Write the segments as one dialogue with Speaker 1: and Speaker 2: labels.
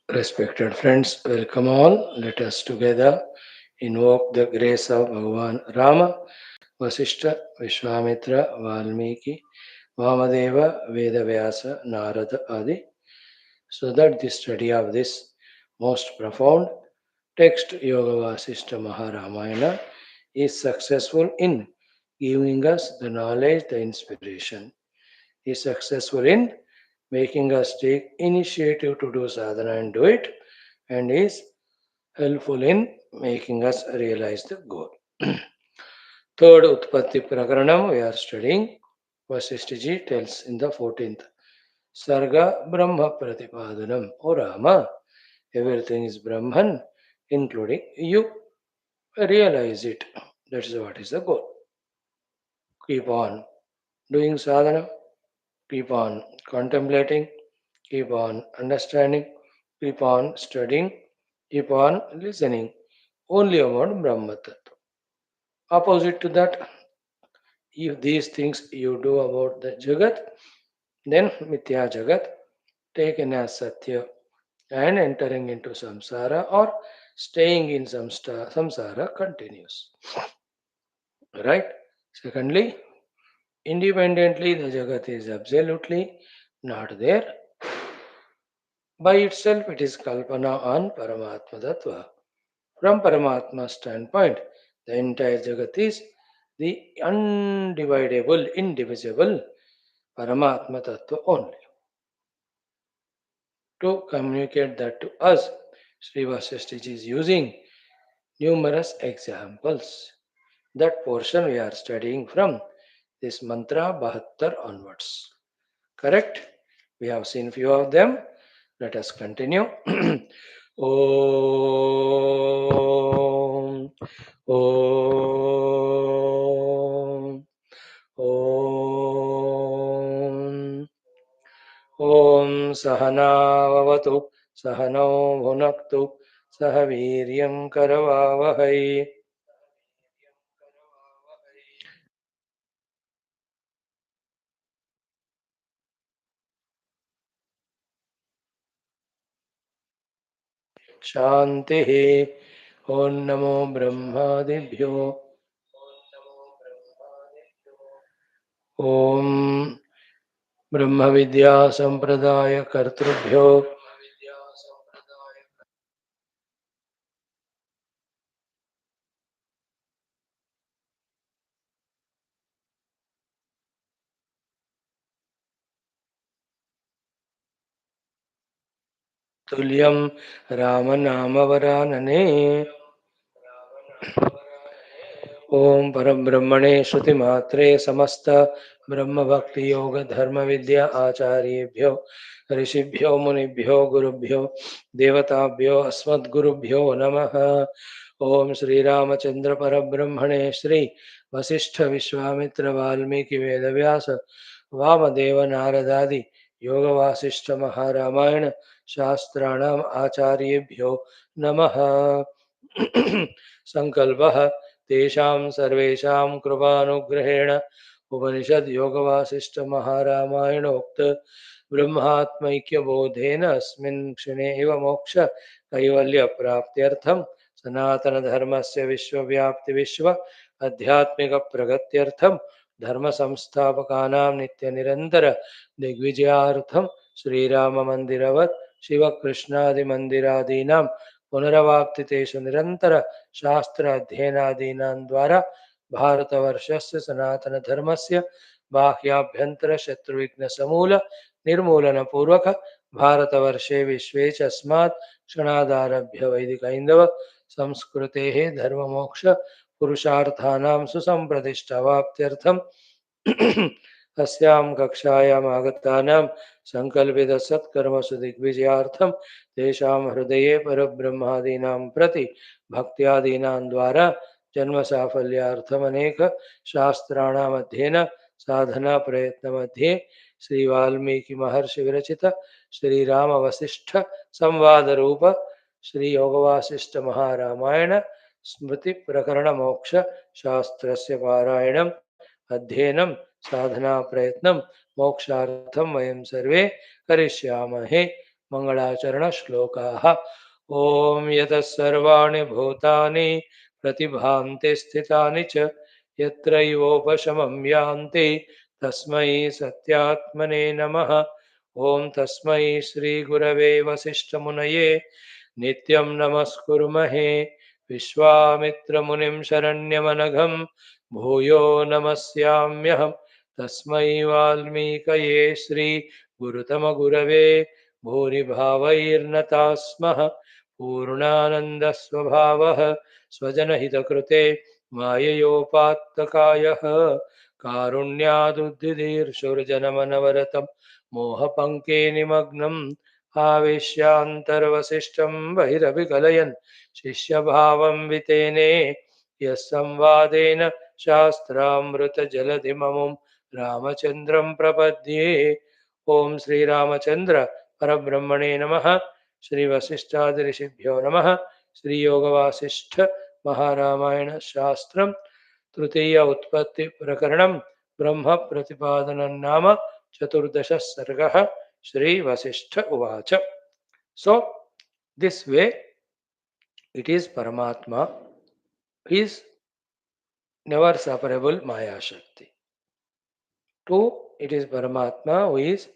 Speaker 1: Respected friends, welcome all. Let us together invoke the grace of Bhagavan Rama, Vaashishtha, Vishwamitra, Valmiki, Vamadeva, Veda Vyasa, Narada Adi, so that the study of this most profound text, Yoga Vaashishtha Maharamayana, is successful in giving us the knowledge, the inspiration, is successful in making us take initiative to do sadhana and do it, and is helpful in making us realize the goal. Third Utpatthi Prakaranam we are studying. Vaashishtha tells in the 14th SARGA Brahma Pratipadanam. O Rama, everything is Brahman, including you. Realize it. That is what is the goal. Keep on doing sadhana, keep on contemplating, keep on understanding, keep on studying, keep on listening only about Brahma Tattva. Opposite to that, if these things you do about the Jagat, then Mithya Jagat taken as Satya and entering into samsara or staying in samsara continues. Right? Secondly, independently the Jagat is absolutely not there. By itself it is Kalpana on Paramatma Tattva. From Paramatma's standpoint, the entire Jagat is the undividable, indivisible Paramatma Tattva only. To communicate that to us, Sri Vasishtha is using numerous examples. That portion we are studying from this mantra 72 onwards. Correct? We have seen few of them. Let us continue. Om Om Om ॐ सहनाववतु सहनौ भुनक्तु सह वीर्यं करवावहै शान्तिः ॐ नमो ब्रह्मादिभ्यो ॐ ब्रह्मविद्या सम्प्रदाय कर्तृभ्यो तुल्यं रामनामवरानने ओम परब्रह्मणे श्रुतिमात्रे समस्त ब्रह्म भक्ति योग धर्म विद्या आचार्येभ्यो ऋषिभ्यो मुनिभ्यो गुरुभ्यो देवताभ्यो अस्मद्गुरुभ्यो नमः। ओम श्री रामचंद्र परब्रह्मणे श्री वशिष्ठ विश्वामित्र वाल्मीकि वेदव्यास वामदेव नारदादि योग वासिष्ठ महारामायण शास्त्राणाम आचार्येभ्यो नमः। संकल्पः तेषां सर्वेषां कृपानुग्रहेण उपनिषद योग वासिष्ठ महारामायणोक्त ब्रह्मात्मैक्यबोधेन अस्मिन् क्षणे एव मोक्ष कैवल्य प्राप्त्यर्थं सनातन धर्मस्य विश्वव्याप्ति विश्व आध्यात्मिक प्रगत्यर्थं धर्म संस्थापकानां नित्य निरंतर दिग्विजयार्थं श्रीराम मंदिरवत् शिव कृष्णादि मंदिरादीनां पुनरवाप्तितेषु निरंतर शास्त्र अध्ययनादीनां द्वारा भारतवर्षस्य सनातन धर्मस्य बाह्याभ्यंतर शत्रुविघ्न समूल निर्मूलन पूर्वक भारतवर्षे विश्वे च अस्मात् क्षणादारभ्य वैदिक हैंदव संस्कृतेः धर्ममोक्ष पुरुषार्थानां सुसंप्रतिष्ठावाप्त्यर्थं अस्यां कक्षायाम् आगतानां सङ्कल्पितसत्कर्मसु दिग्विजयार्थं तेषां हृदये परब्रह्मादीनां प्रति भक्त्यादीनां द्वारा जन्म साफल्यार्थम अनेक शास्त्राणाम अध्ययन साधना प्रयत्न मध्ये श्री वाल्मीकि महर्षि विरचित श्री राम वशिष्ठ संवाद रूप श्री योग वासिष्ठ महारामायण स्मृति प्रकरण मोक्ष शास्त्रस्य पारायणम् अध्ययनं साधना प्रयत्नं मोक्षार्थं वयं सर्वे करिष्यामहे। मङ्गलाचरणश्लोकाः। ॐ यतः सर्वाणि भूतानि प्रतिभान्ति स्थितानि च यत्रैवोपशमं यान्ति तस्मै सत्यात्मने नमः। ॐ तस्मै श्रीगुरवे वसिष्ठमुनये नित्यं नमस्कुर्महे। विश्वामित्रमुनिं शरण्यमनघं भूयो नमस्याम्यहम्। तस्मै वाल्मीकये श्रीगुरुतमगुरवे भूरिभावैर्नताः स्मः। पूर्णानन्दस्वभावः स्वजनहितकृते माययोपात्तकायः कारुण्यादुद्धिदीर्षुर्जनमनवरतं मोहपङ्के निमग्नम् आवेश्यान्तर्वसिष्ठं बहिरभिकलयन् शिष्यभावं वितेने यः संवादेन शास्त्रामृतजलधिममुं रामचन्द्रं प्रपद्ये। ओम श्रीरामचंद्र परब्रह्मणे नमः। श्री वशिष्ठादि ऋषिभ्यो नमः। श्री योग वासिष्ठ महारामायण शास्त्रम तृतीय उत्पत्ति प्रकरणम ब्रह्म प्रतिपादनं नाम चतुर्दश सर्गः। श्री वशिष्ठ उवाच। So this way it is Paramatma is never separable Maya Shakti. Two, it is Paramatma who is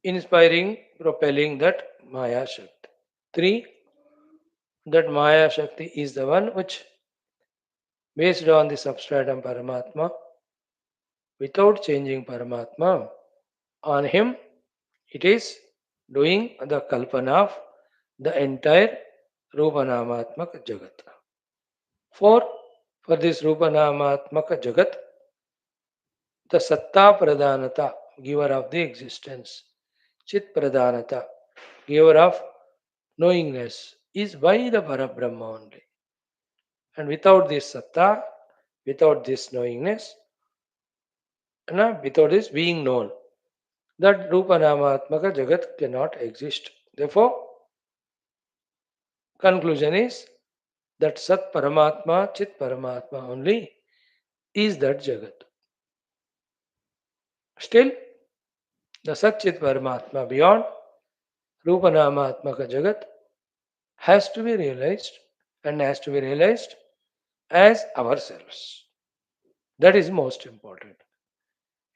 Speaker 1: inspiring, propelling that Maya Shakti. Three, that Maya Shakti is the one which, based on the substratum Paramatma, without changing Paramatma, on him it is doing the Kalpana of the entire Rupanamatmaka Jagat. Four, for this Rupanamatmaka Jagat, the Satta Pradhanata, giver of the existence, Chit Pradhanata, giver of knowingness, is by the Parabrahma only. And without this Satta, without this knowingness, without this being known, that Rupa Namatmaka Jagat cannot exist. Therefore, conclusion is that Sat Paramatma, Chit Paramatma only is that Jagat. Still, the Sat Chit Paramatma beyond Rupa Namatmaka Jagat has to be realized and has to be realized as ourselves. That is most important.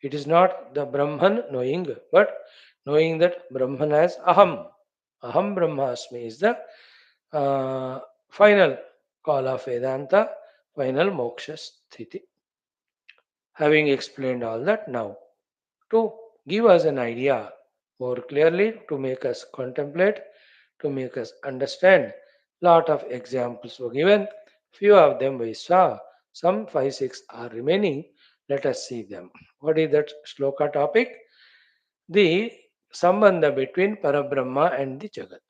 Speaker 1: It is not the Brahman knowing, but knowing that Brahman as Aham. Aham Brahmasmi is the final call of Vedanta, final moksha sthiti. Having explained all that now, to give us an idea more clearly, to make us contemplate, to make us understand, lot of examples were given. Few of them we saw, some 5, 6 are remaining. Let us see them. What is that shloka topic? The sambandha between Parabrahma and the Jagat.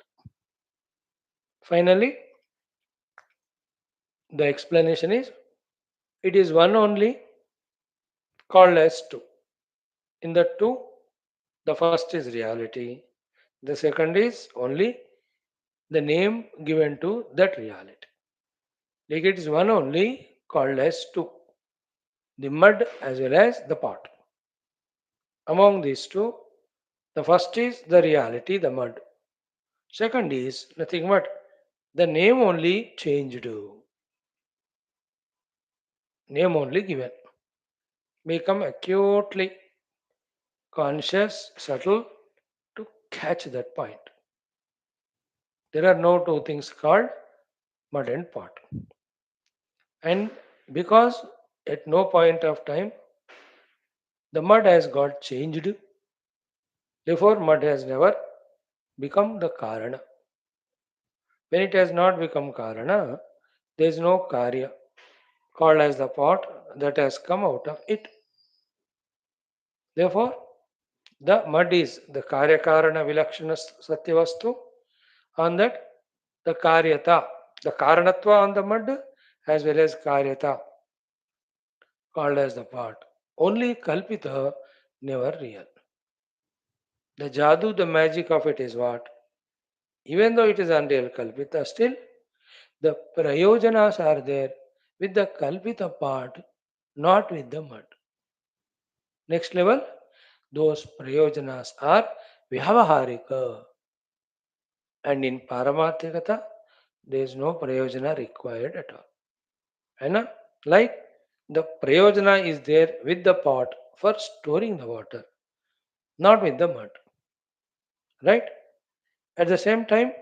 Speaker 1: Finally, the explanation is it is one only called as two. In the two, the first is reality, the second is only the name given to that reality. Like it is one only called as two, the mud as well as the pot. Among these two, the first is the reality, the mud. Second is nothing but the name only changed, name only given. Become acutely conscious, subtle to catch that point. There are no two things called mud and pot. And because at no point of time the mud has got changed, therefore mud has never become the Karana. When it has not become Karana, there is no Karya called as the pot that has come out of it. Therefore, the mud is the Karya Karana Vilakshana Satyavastu. On that, the Karyata, the Karanatva on the mud as well as Karyata called as the pot. Only Kalpita, never real. The Jadu, the magic of it is what? Even though it is unreal Kalpita, still the Prayojanas are there with the Kalpita part, not with the mud. Next level, those Prayojanas are Vyavaharika. And in Paramarthikata, there is no prayojana required at all. Right? Like the prayojana is there with the pot for storing the water, not with the mud. Right? At the same time,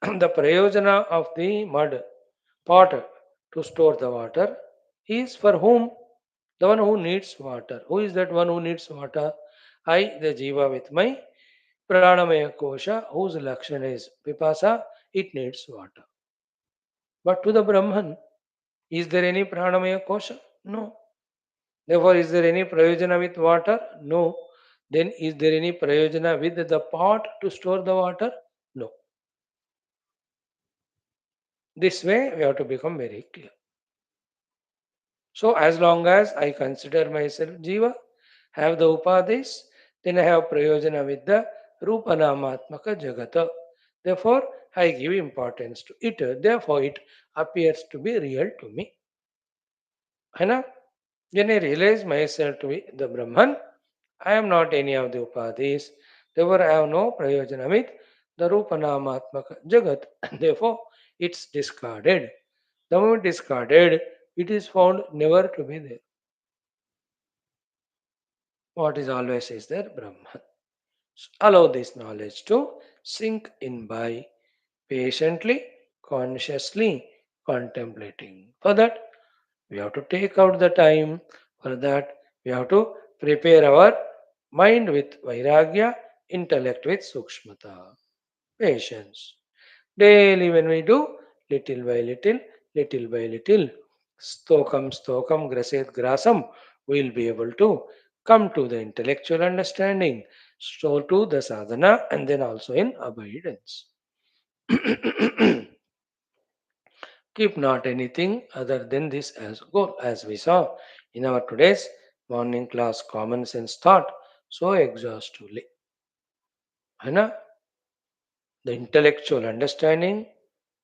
Speaker 1: the prayojana of the mud pot to store the water is for whom? The one who needs water. Who is that one who needs water? I, the Jiva with my Pranamaya Kosha, whose Lakshana is Pipasa, it needs water. But to the Brahman, is there any Pranamaya Kosha? No. Therefore, is there any Prayojana with water? No. Then is there any Prayojana with the pot to store the water? No. This way we have to become very clear. So as long as I consider myself Jiva, have the Upadhis, then I have Prayojana with the Rupanamatmaka Jagata. Therefore, I give importance to it. Therefore, it appears to be real to me. Hai. When I realize myself to be the Brahman, I am not any of the Upadhis. Therefore, I have no Prayojana with the Rupanamatmaka Jagat. Therefore, it's discarded. The moment discarded, it is found never to be there. What is always is there? Brahman. Allow this knowledge to sink in by patiently, consciously contemplating. For that, we have to take out the time. For that, we have to prepare our mind with vairagya, intellect with sukshmata, patience. Daily, when we do, little by little, stokam, graset grasam, we'll be able to come to the intellectual understanding, so to the sadhana, and then also in abundance. Keep not anything other than this as goal, as we saw in our today's morning class common sense thought so exhaustively. है ना? The intellectual understanding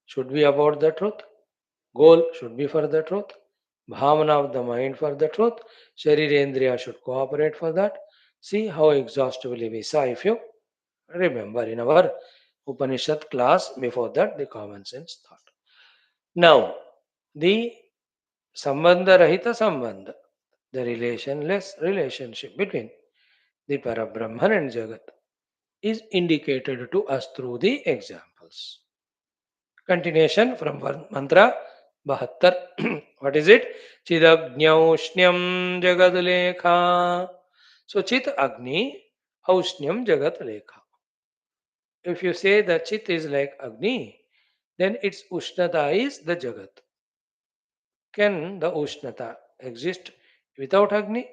Speaker 1: should be about the truth. Goal should be for the truth. Bhavana of the mind for the truth. Sharirendriya should cooperate for that. See how exhaustively we saw if you remember in our Upanishad class before that the common sense thought. Now, the Sambandha Rahita Sambandha, the relationless relationship between the Parabrahman and Jagat is indicated to us through the examples. Continuation from mantra 72. What is it? Chidagnyaushnyam jagadulekha. So Chit Agni, Aushnyam Jagadulekha. If you say that Chit is like Agni, then its Ushnata is the Jagat. Can the Ushnata exist without Agni?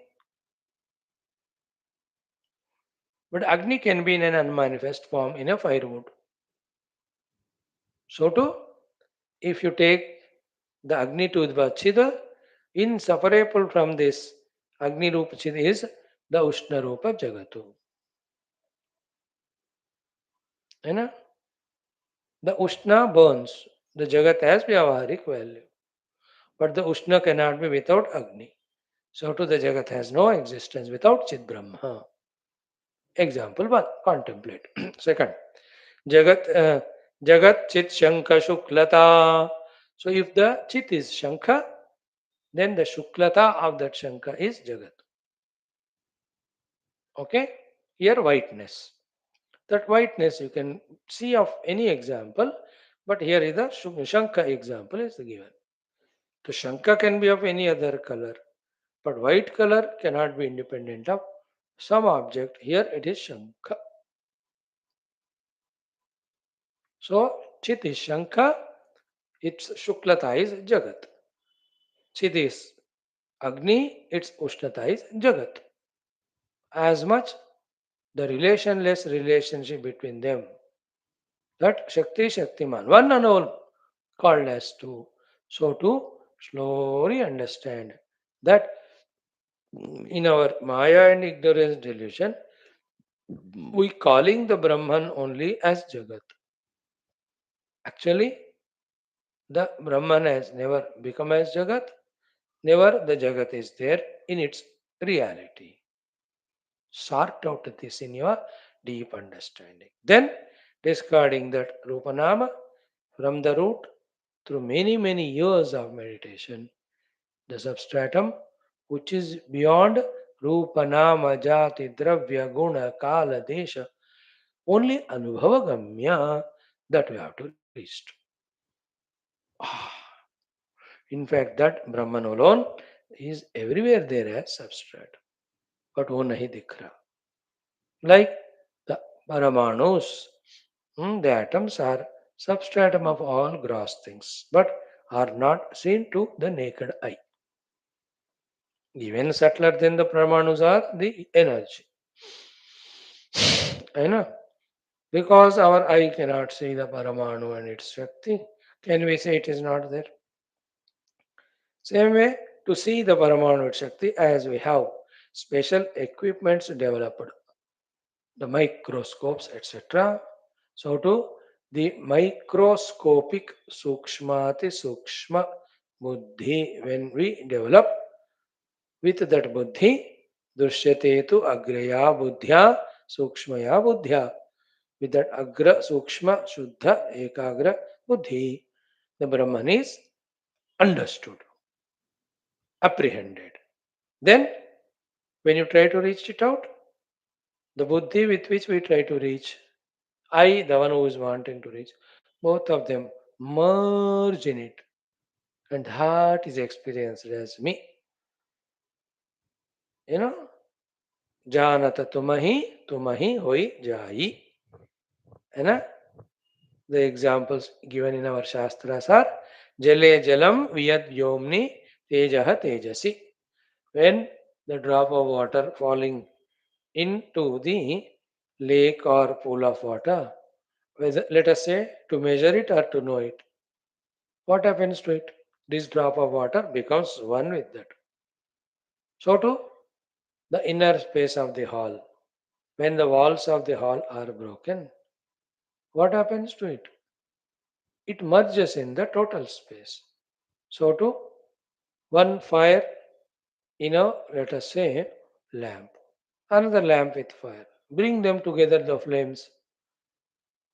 Speaker 1: But Agni can be in an unmanifest form in a firewood. So too, if you take the Agni to the Chida, inseparable from this Agni Rupa Chid is the Ushna Rupa Jagatu. You know? The Ushna burns. The Jagat has Vyavaharik value. But the Ushna cannot be without Agni. So too the Jagat has no existence without Chid Brahma. Example 1. Contemplate. Second. Jagat Chit Shankha Shuklata. So if the Chit is Shankha, then the Shuklata of that Shankha is Jagat. Okay? Here whiteness. That whiteness you can see of any example, but here is the Shankha example is given. The Shankha can be of any other color, but white color cannot be independent of some object. Here it is Shankha. So Chit is Shankha, its Shuklata is Jagat. Chit is Agni, its Ushnata is Jagat. As much the relationless relationship between them, that Shakti Shaktiman, one and all, called as two. So to slowly understand that in our Maya and ignorance delusion, we calling the Brahman only as Jagat. Actually, the Brahman has never become as Jagat, never the Jagat is there in its reality. Sort out this in your deep understanding. Then, discarding that Rupanama from the root through many, many years of meditation, the substratum, which is beyond Rupanama Jati Dravya Guna Kala Desha, only Anubhavagamya, that we have to reach to. Ah, in fact, that Brahman alone is everywhere there as substrate, but वो नहीं दिख रहा. Like the Paramanus, the atoms are substratum of all gross things, but are not seen to the naked eye. Even subtler than the Paramanus are the energy. I know. Because our eye cannot see the Paramanu and its Shakti, can we say it is not there? Same way, to see the Paramanu Shakti, as we have special equipments developed, the microscopes, etc. So to the microscopic Sukshmati Sukshma Buddhi, when we develop with that Buddhi, Dushyate tu Agraya Buddhya Sukshmaya Buddhya. With that Agra Sukshma Shuddha Ekagra Buddhi, the Brahman is understood, apprehended. Then, when you try to reach it out, the buddhi with which we try to reach, I, the one who is wanting to reach, both of them merge in it. And that is experienced as me. You know, Janata tumahi hoi jai. You know, the examples given in our Shastras are Jale jalam viyad yomni tejaha tejasi. When the drop of water falling into the lake or pool of water, whether, let us say, to measure it or to know it, what happens to it? This drop of water becomes one with that. So too, the inner space of the hall. When the walls of the hall are broken, what happens to it? It merges in the total space. So too, one fire in a, let us say, lamp, another lamp with fire. Bring them together, the flames.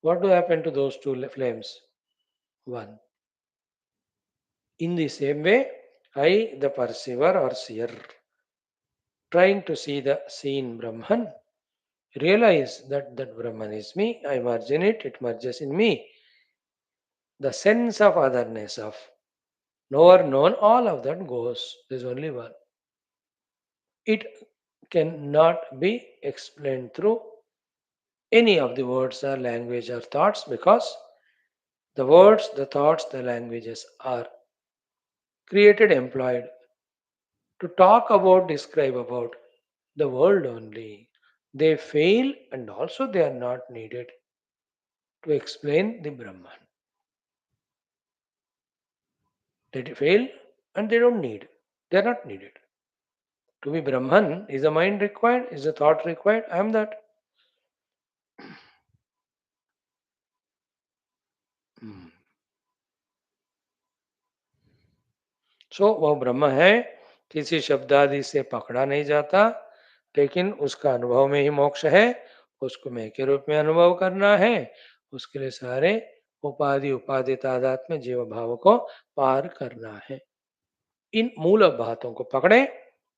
Speaker 1: What do happen to those two flames? One. In the same way, I, the perceiver or seer, trying to see the seen Brahman, realize that that Brahman is me, I merge in it, it merges in me. The sense of otherness, of knower known, all of that goes. There's only one. It cannot be explained through any of the words or language or thoughts, because the words, the thoughts, the languages are created, employed to talk about, describe about the world only. They fail, and also they are not needed to explain the Brahman. They fail and they don't need. They are not needed. To be Brahman, is the mind required? Is the thought required? I am that. Hmm. सो वह ब्रह्म है, किसी शब्द आदि से पकड़ा नहीं जाता, लेकिन उसका अनुभव में ही मोक्ष है. उसको मैं के रूप में अनुभव करना है. उसके लिए सारे उपाधि उपाधि तादात में जीव भाव को पार करना है. इन मूल बातों को पकड़े,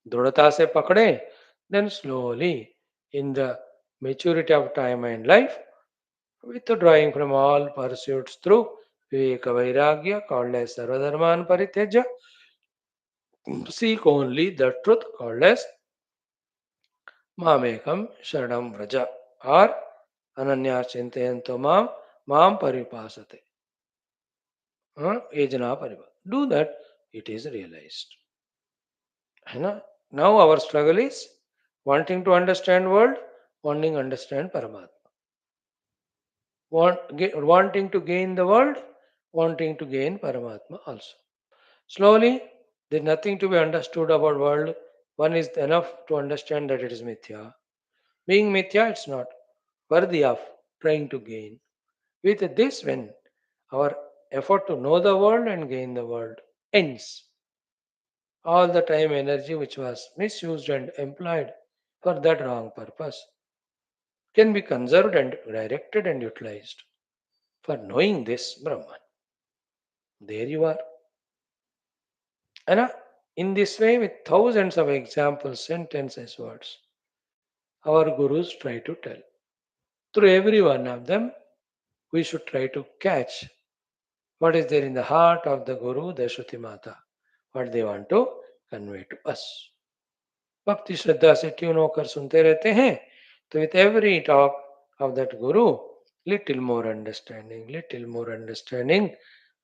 Speaker 1: दृढ़ता से पकड़े, then slowly in the maturity of time and life, withdrawing from all pursuits through viveka vairagya, called as sarvadharman parityaja, seek only the truth, called as mamekam sharanam vraja, or ananya chintayanto mam paripasate. Ejana paripa. Do that, it is realized. है ना? Now our struggle is wanting to understand world, wanting to understand Paramatma. Wanting to gain the world, wanting to gain Paramatma also. Slowly, there is nothing to be understood about world. One is enough to understand that it is mithya. Being mithya, it's not worthy of trying to gain. With this, when our effort to know the world and gain the world ends, all the time energy which was misused and employed for that wrong purpose can be conserved and directed and utilized for knowing this Brahman. There you are. And in this way, with thousands of examples, sentences, words, our gurus try to tell. Through every one of them, we should try to catch what is there in the heart of the Guru, the Shruti Mata, what they want to convey to us. भक्ति श्रद्धा से tune होकर सुनते रहते हैं तो with every talk of that guru little more understanding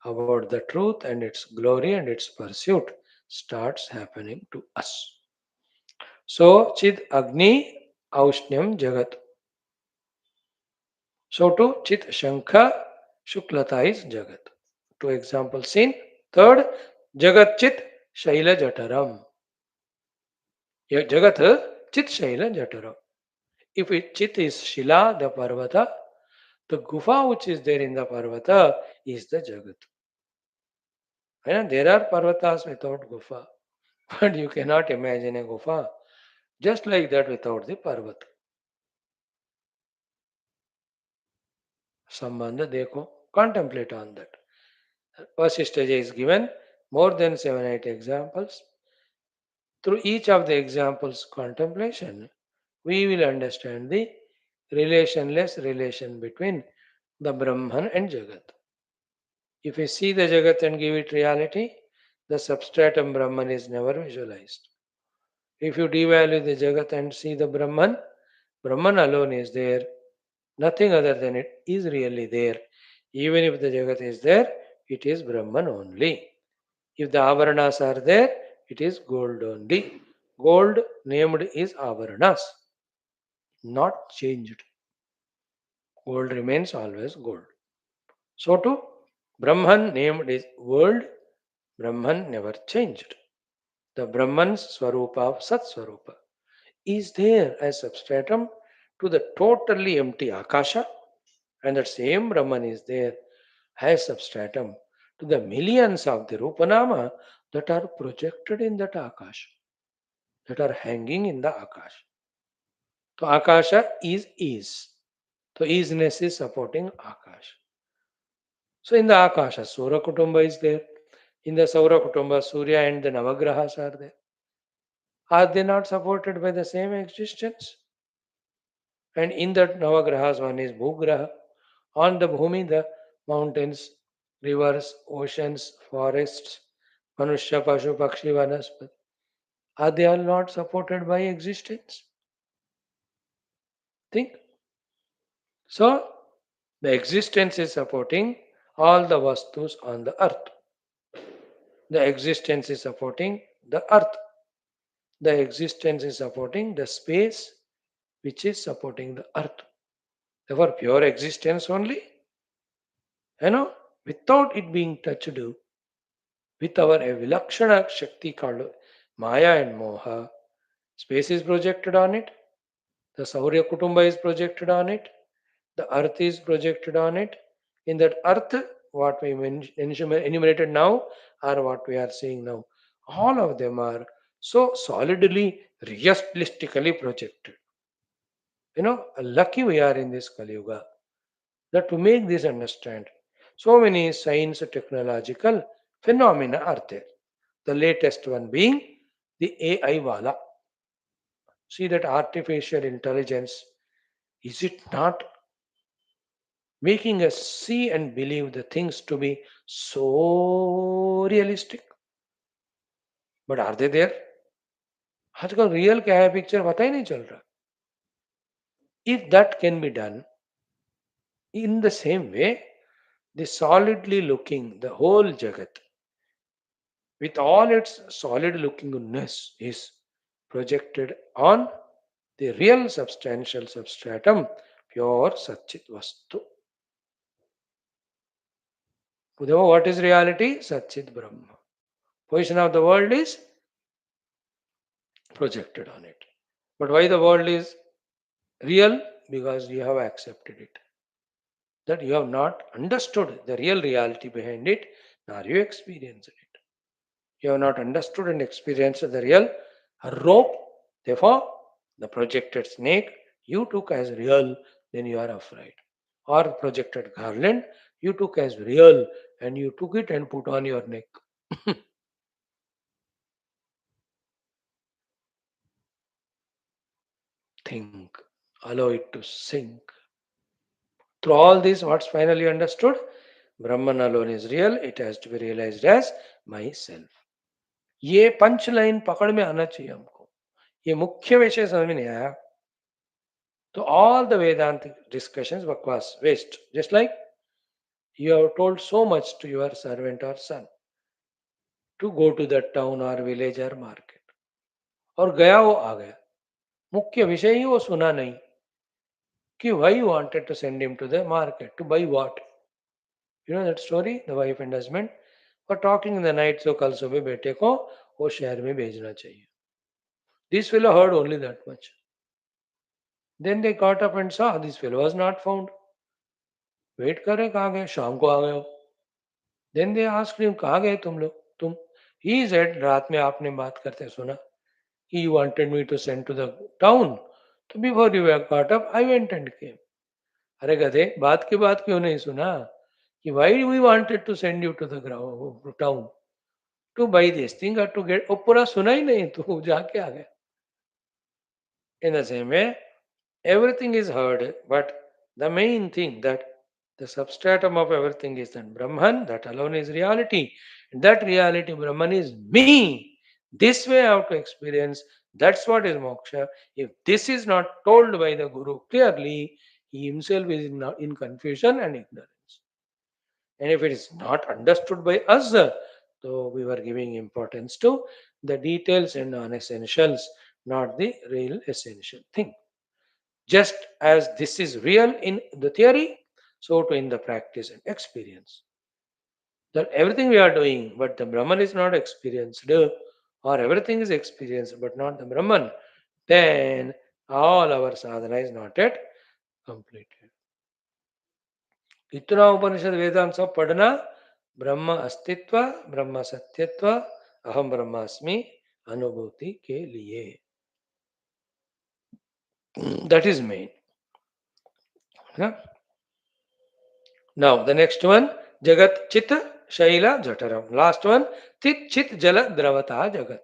Speaker 1: about the truth and its glory and its pursuit starts happening to us. So, Chid Agni Aushnyam Jagat. So, to Chit Shankha Shuklata is Jagat. Two examples seen. Third, Jagat Chit Shaila Jataram. Jagat Chit Shaila Jataram. If Chit is Shila, the Parvata, the Gufa which is there in the Parvata is the Jagat. And there are Parvatas without Gufa, but you cannot imagine a Gufa just like that without the Parvata. Sambandha dekho, contemplate on that. Vaashishtha is given more than 7-8 examples. Through each of the examples contemplation, we will understand the relationless relation between the Brahman and Jagat. If we see the Jagat and give it reality, the substratum Brahman is never visualized. If you devalue the Jagat and see the Brahman, Brahman alone is there. Nothing other than it is really there. Even if the Jagat is there, it is Brahman only. If the Avaranas are there, it is gold only. Gold named is Avaranas, not changed. Gold remains always gold. So too, Brahman named is world, Brahman never changed. The Brahman's Swarupa of Sat Swarupa is there as substratum to the totally empty Akasha, and that same Brahman is there as substratum to the millions of the Rupanama that are projected in that Akasha, that are hanging in the Akasha. So Akasha is. So isness is supporting Akasha. So in the Akasha, Sura Kutumba is there. In the Saura Kutumba, Surya and the Navagrahas are there. Are they not supported by the same existence? And in that Navagrahas, one is Bhugraha. On the Bhumi, the mountains, rivers, oceans, forests, Manushya, Pashu, Pakshi, Vanaspati. Are they all not supported by existence? Think. So, the existence is supporting all the vastus on the earth. The existence is supporting the earth. The existence is supporting the space which is supporting the earth. Therefore, pure existence only, without it being touched with our Vilakshana Shakti called Maya and Moha, space is projected on it, the Saurya Kutumba is projected on it, the earth is projected on it. In that earth, what we enumerated now are what we are seeing now. All of them are so solidly, realistically projected. Lucky we are in this Kali Yuga that to make this understand, so many science technological phenomena are there. The latest one being the AI Wala. See that artificial intelligence, is it not making us see and believe the things to be so realistic? But are they there? आजकल real क्या है picture पता ही नहीं चल रहा. If that can be done in the same way, the solidly looking, the whole Jagat, with all its solid lookingness, is projected on the real substantial substratum, pure Satchit Vastu. What is reality? Satchit Brahma. Position of the world is projected on it. But why the world is real? Because you have accepted it. That you have not understood the real reality behind it, nor you experienced it. You have not understood and experienced the real rope. Therefore, the projected snake, you took as real, then you are afraid. Or projected garland, you took as real and you took it and put on your neck. Think, allow it to sink. Through all this, what's finally understood? Brahman alone is real, it has to be realized as myself. ये punch line पकड़ में आना चाहिए हमको, ये मुख्य विषय समझ में नहीं आया तो all the Vedantic discussions bakwas waste. Just like you have told so much to your servant or son to go to that town or village or market, और गया वो आ गया, मुख्य विषय ही वो सुना नहीं कि why you wanted to send him to the market to buy what. You know that story, the wife and husband were talking in the night, so कल सुबह बेटे को वो शहर में भेजना चाहिए. This fellow heard only that much. Then they got up and saw this fellow was not found. Wait कर रहे कहाँ गए, शाम को आ गए हो. देन दे आस्क्ड हिम कहाँ गए तुम लोग, तुम. ही सेड रात में आपने बात करते सुना कि you wanted me to send to the town, तो before you got up I went and came. अरे गधे, बात की बात क्यों नहीं सुना कि why we wanted to send you to the town to buy this thing और टू गेट, वो पूरा सुना ही नहीं तो जाके आ गया. In the same way everything is heard, but the main thing that the substratum of everything is that Brahman, that alone is reality. That reality, Brahman, is me. This way I have to experience. That's what is moksha. If this is not told by the Guru clearly, he himself is in confusion and ignorance. And if it is not understood by us, so we were giving importance to the details and non-essentials, not the real essential thing. Just as this is real in the theory, so too in the practice and experience. That everything we are doing, but the Brahman is not experienced, or everything is experienced, but not the Brahman, then all our sadhana is not yet completed. इतना उपनिषद वेदांत सब पढ़ना ब्रह्म अस्तित्व, ब्रह्म सत्यत्व, अहम ब्रह्मास्मि अनुभूति के लिए. That is main. Yeah? Now the next one, Jagat Chit Shaila Jataram. Last one, Tit Chit Jala Dravata Jagat.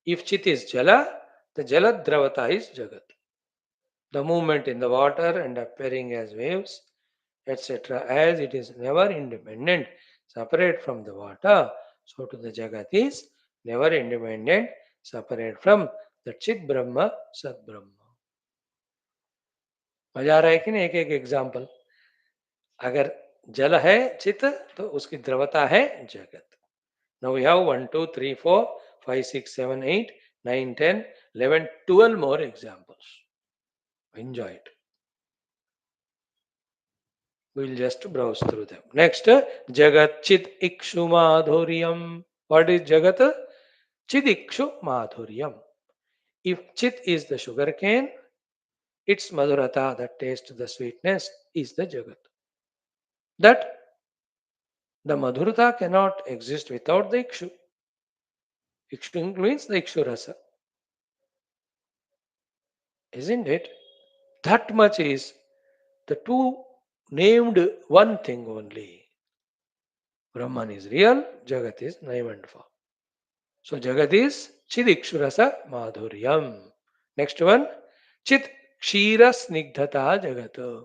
Speaker 1: If Chit is Jala, the Jala Dravata is Jagat. The movement in the water and appearing as waves, etc., as it is never independent, separate from the water, so to the Jagat is never independent, separate from the Chit Brahma, Sat Brahma. मजा आ रहा है कि नहीं? एक एक example. अगर जल है चित तो उसकी द्रवता है जगत. Now we have 1, 2, 3, 4, 5, 6, 7, 8, 9, 10, 11, 12 more examples. Enjoy it. We'll just browse through them. Next, Jagat Chit Ikshu Madhuryam. What is Jagat? Chit Ikshu Madhuryam. If Chit is the sugar cane, its Madhurata, the taste, the sweetness, is the Jagat. That the Madhurata cannot exist without the Ikshu. Ikshu means the Ikshu Rasa. Isn't it? That much is the two named one thing only. Brahman is real, Jagat is name and form. So Jagat is Chidikshurasa Madhuryam. Next one, Chit Kshira Snigdhata Jagat.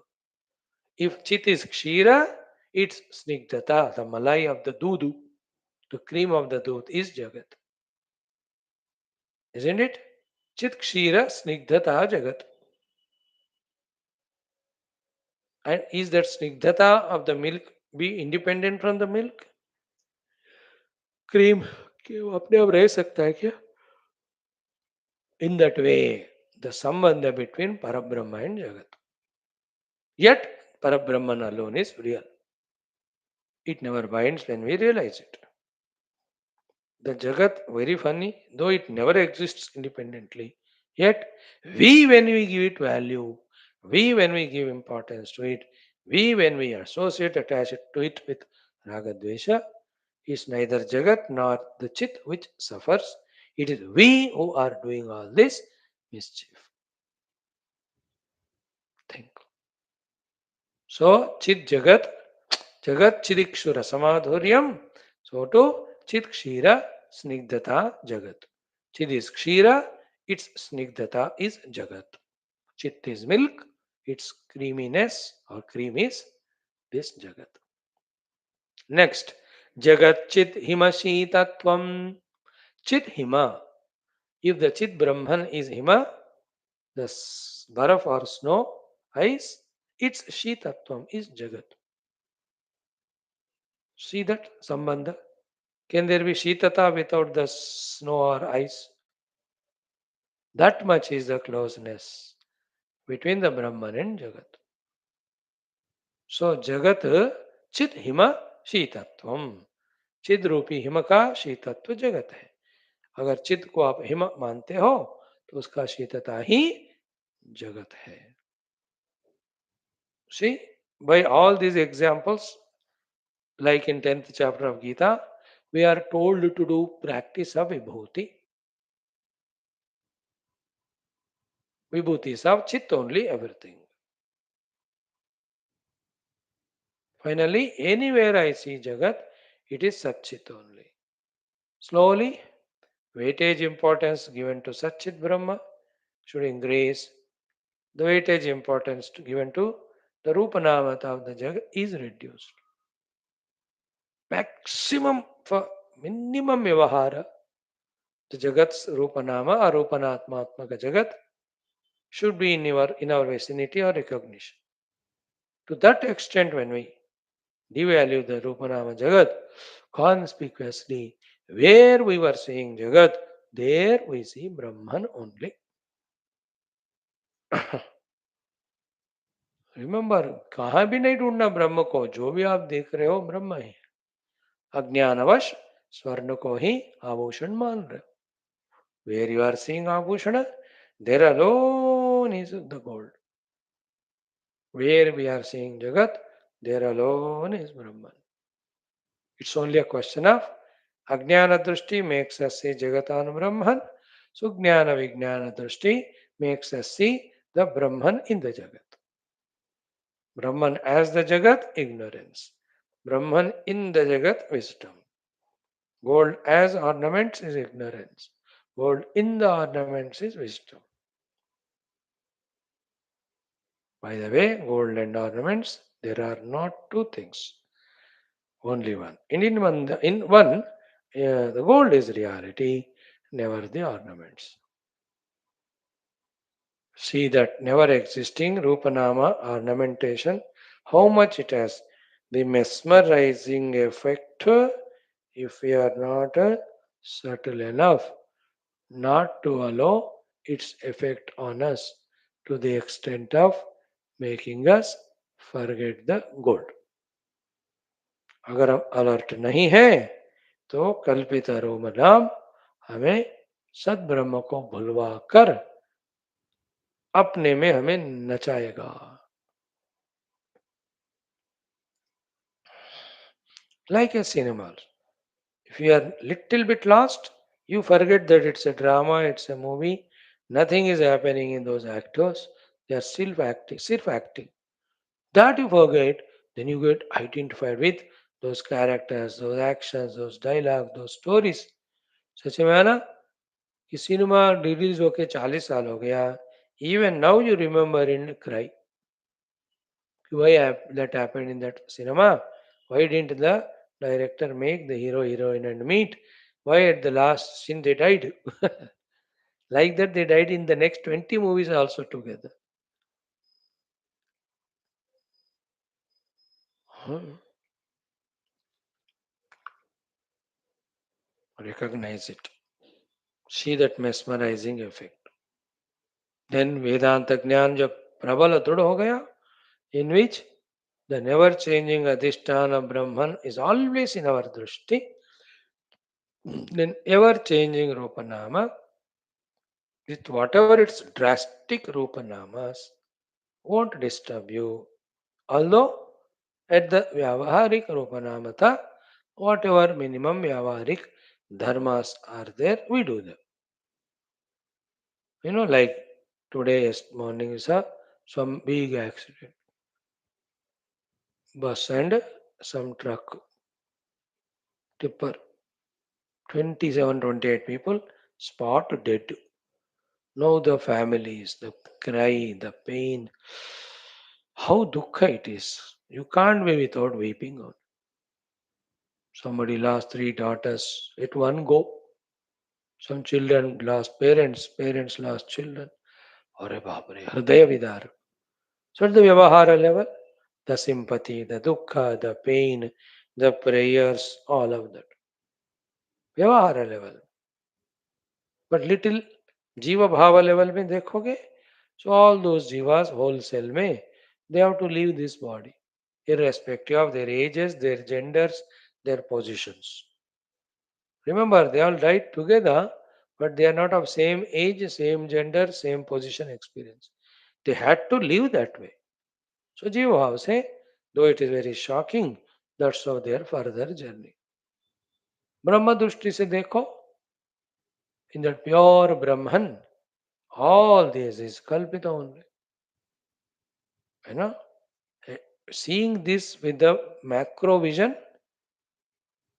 Speaker 1: If Chit is Kshira, it's Snigdhata, the malai of the dudu, the cream of the doodh is Jagat. Isn't it? Chit Kshira Snigdhata Jagat. And is that snigdhata of the milk be independent from the milk? Cream अपने आप रह सकता है क्या? In that way, the sambandha between Parabrahma and Jagat. Yet, Parabrahman alone is real. It never binds when we realize it. The Jagat, very funny, though it never exists independently. Yet, we, when we give it value, we, when we give importance to it, we, when we associate, attach it to it with Ragadvesha, is neither Jagat nor the Chit which suffers. It is we who are doing all this mischief. So Chit Jagat, Jagat Chidikshura Samadhuryam. So to Chit Kshira Snigdhata Jagat. Chid is Kshira, its Snigdhata is Jagat. Chit is milk, its creaminess or cream is this Jagat. Next, Jagat Chit Hima Shitatvam. Chit Hima. If the Chit Brahman is Hima, the Baraf or snow, ice, its Shitatvam is Jagat. See that Sambandha? Can there be Shitata without the snow or ice? That much is the closeness between the Brahman and Jagat. So Jagat Chit Hima Shitatvam. चिद रूपी him का शीतत्व जगत है. अगर चिद को आप him मानते हो तो उसका शीतता ही जगत है. See, by all these examples, like in 10th chapter of Gita, we are told to do practice of vibhuti. Vibhuti is of chit only, everything. Finally, anywhere I see Jagat, it is Satchit only. Slowly, weightage importance given to Satchit Brahma should increase. The weightage importance given to the Rupanamata of the Jagat is reduced. Maximum for minimum Vyavahara, the Jagat's Rupanama or Rupanatmatmaka Jagat should be in our vicinity or recognition. To that extent, when we devalue the Rupanama Jagat conspicuously, where we were seeing Jagat, there we see Brahman only. Remember, कहाँ भी नहीं ढूंढना ब्रह्म को, जो भी आप देख रहे हो ब्रह्म है. अज्ञानवश स्वर्ण को ही आभूषण मान रहे हो. वेर यू आर सीइंग आभूषण, there alone is the gold. Where we are seeing जगत, there alone is Brahman. It's only a question of अज्ञान दृष्टि मेक्स अस सी जगतान ब्रह्मन. सुज्ञान विज्ञान दृष्टि makes us see the Brahman in the जगत. Brahman as the Jagat, ignorance. Brahman in the Jagat, wisdom. Gold as ornaments is ignorance. Gold in the ornaments is wisdom. By the way, gold and ornaments, there are not two things, only one. In one, the gold is reality, never the ornaments. See that never existing Rupanama ornamentation, how much it has the mesmerizing effect if we are not subtle enough not to allow its effect on us to the extent of making us forget the good. अगर हम alert नहीं है तो कल्पित रोम नाम हमें सद्ब्रह्म को भुलवा कर अपने में हमें नचाएगा. Like a cinema. If you are little bit lost, you forget that it's a drama, it's a movie. Nothing is happening in those actors. They are still acting. That you forget, then you get identified with those characters, those actions, those dialogues, those stories. सच में है ना कि cinema release होके 40 साल हो गया. Even now you remember and cry. Why that happened in that cinema? Why didn't the director make the hero, heroine and meet? Why at the last scene they died? Like that they died in the next 20 movies also together. Hmm. Recognize it. See that mesmerizing effect. Then Vedanta Jnana जब प्रबल दृढ़ हो गया, in which the never changing Adhisthana Brahman is always in our drishti, then ever changing Rupanama, with whatever its drastic Rupanamas, won't disturb you. Although at the Vyavaharik Rupanamata, whatever minimum Vyavaharik dharmas are there, we do them. Like today morning is some big accident. bus and some truck, tipper, 27, 28 people, spot dead. Now the families, the cry, the pain, how dukkha it is. You can't be without weeping on. Somebody lost three daughters at one go. Some children lost parents, parents lost children. Aure baapre, hridaya vidar. So at the Vyavahara level, the sympathy, the dukkha, the pain, the prayers, all of that. Vyavahara level. But little Jiva Bhava level में देखोगे, so all those jivas wholesale में, they have to leave this body, irrespective of their ages, their genders, their positions. Remember, they all died together, but they are not of same age, same gender, same position experience. They had to live that way. So Jiva Bhava say, though it is very shocking, that's how their further journey. ब्रह्म दृष्टि से देखो, in that pure Brahman, all this is kalpita only. You know, eh, seeing this with the macro vision,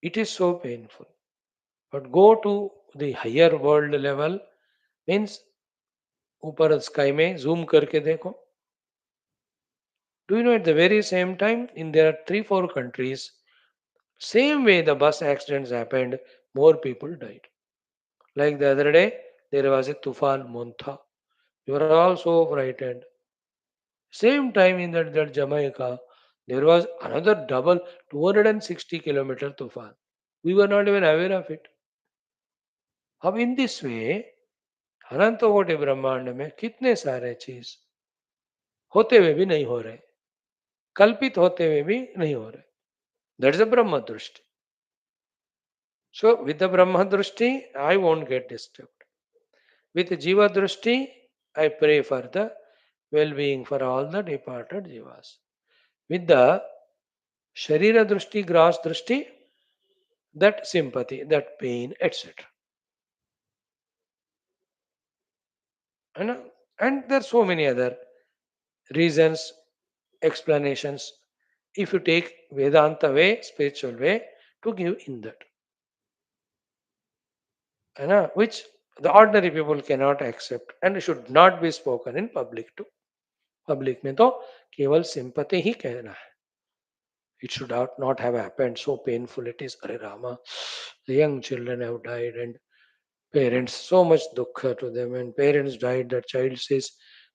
Speaker 1: it is so painful. But go to the higher world level, means ऊपर sky में zoom करके देखो. Do you know at the very same time, in there are 3, 4 countries, same way the bus accidents happened, more people died. Like the other day, there was a Tufan Montha. We were all so frightened. Same time in that Jamaica, there was another double 260-kilometer tufan. We were not even aware of it. अब in this way अनंत कोटि ब्रह्मांड में कितने सारे चीज होते हुए भी नहीं हो रहे, कल्पित होते हुए भी नहीं हो रहे. दैट इज अ ब्रह्म दृष्टि. सो विद द ब्रह्म दृष्टि I won't get disturbed. With जीवा दृष्टि I pray for the well-being for all the departed jivas. With the Sharira Drushti, Gross Drushti, that sympathy, that pain, etc. And, and there are so many other reasons, explanations. If you take Vedanta way, spiritual way, to give in that. Which the ordinary people cannot accept and should not be spoken in public too. Public में तो केवल sympathy ही कहना है. It should not have happened. So painful it is. Are Rama, the young children have died and parents, so much dukkha to them, and parents died. The child says,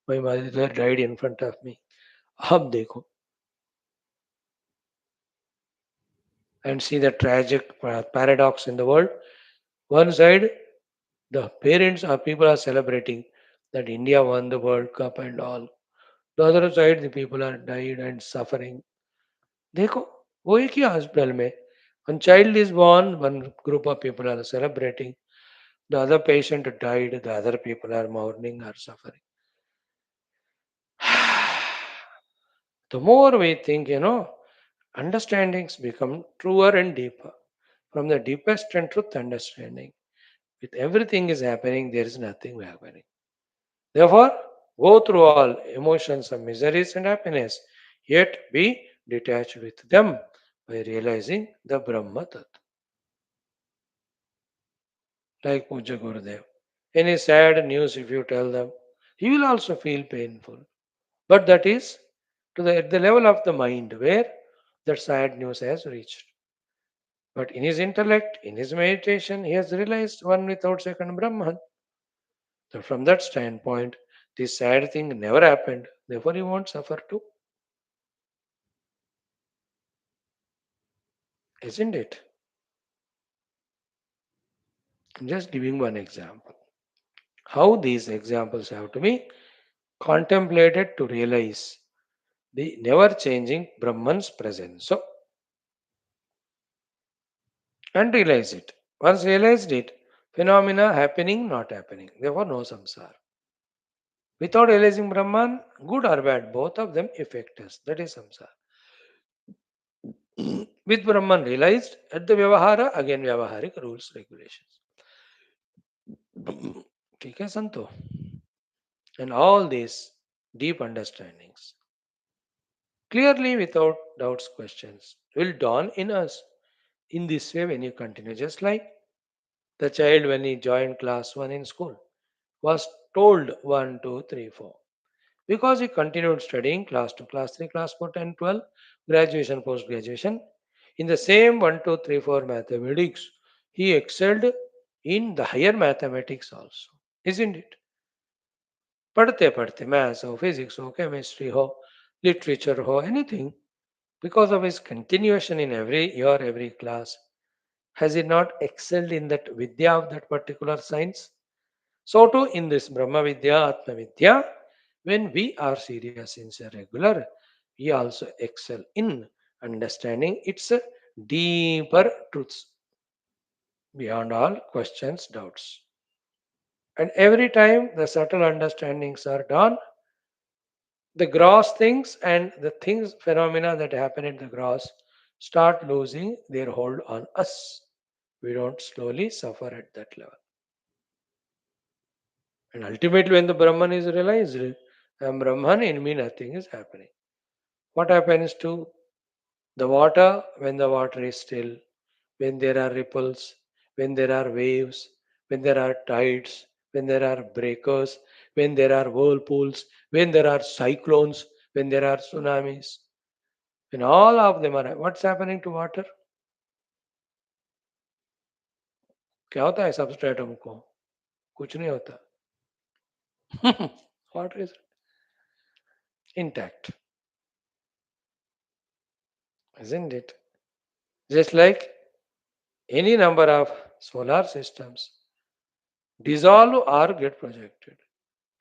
Speaker 1: my mother died in front of me. अब देखो, and see the tragic paradox in the world. One side, the parents or people are celebrating that India won the World Cup and all. The other side, the people are died and suffering. देखो, वो एक ही hospital में, one child is born, one group of people are celebrating. The other patient died, the other people are mourning or suffering. The more we think, understandings become truer and deeper. From the deepest and truth understanding, with everything is happening, there is nothing happening. Therefore, go through all emotions of miseries and happiness, yet be detached with them by realizing the Brahma Tattva. Like Puja Gurudev. Any sad news, if you tell them, he will also feel painful. But that is at the level of the mind where that sad news has reached. But in his intellect, in his meditation, he has realized one without second Brahman. So from that standpoint, this sad thing never happened. Therefore, he won't suffer too. Isn't it? I'm just giving one example. How these examples have to be contemplated to realize the never changing Brahman's presence. So, and realize it. Once realized it, phenomena happening, not happening. Therefore, no samsara. Without realizing Brahman, good or bad, both of them affect us. That is samsara. With Brahman realized, at the Vyavahara, again Vyavaharik rules, regulations. ठीक है संतो? And all these deep understandings. clearly without doubts, questions will dawn in us. In this way, when you continue, just like the child when he joined class 1 in school was told 1, 2, 3, 4. Because he continued studying class 2, class 3, class 4, 10, 12, graduation, post graduation. In the same 1, 2, 3, 4 mathematics, he excelled in the higher mathematics also. Isn't it? पढ़ते पढ़ते maths हो physics हो chemistry हो literature हो anything, because of his continuation in every year, every class, has he not excelled in that vidya of that particular science? So too in this Brahma Vidya, Atma Vidya, when we are serious, sincere, regular, we also excel in understanding its deeper truths beyond all questions, doubts. And every time the subtle understandings are done, the gross things and the things, phenomena that happen in the gross start losing their hold on us. We don't slowly suffer at that level. And ultimately, when the Brahman is realized, I am Brahman, in me nothing is happening. What happens to the water when the water is still, when there are ripples, when there are waves, when there are tides, when there are breakers, when there are whirlpools, when there are cyclones, when there are tsunamis, when all of them are, what's happening to water? क्या होता है substratum को? कुछ नहीं होता. Water is intact, isn't it? Just like any number of solar systems dissolve or get projected.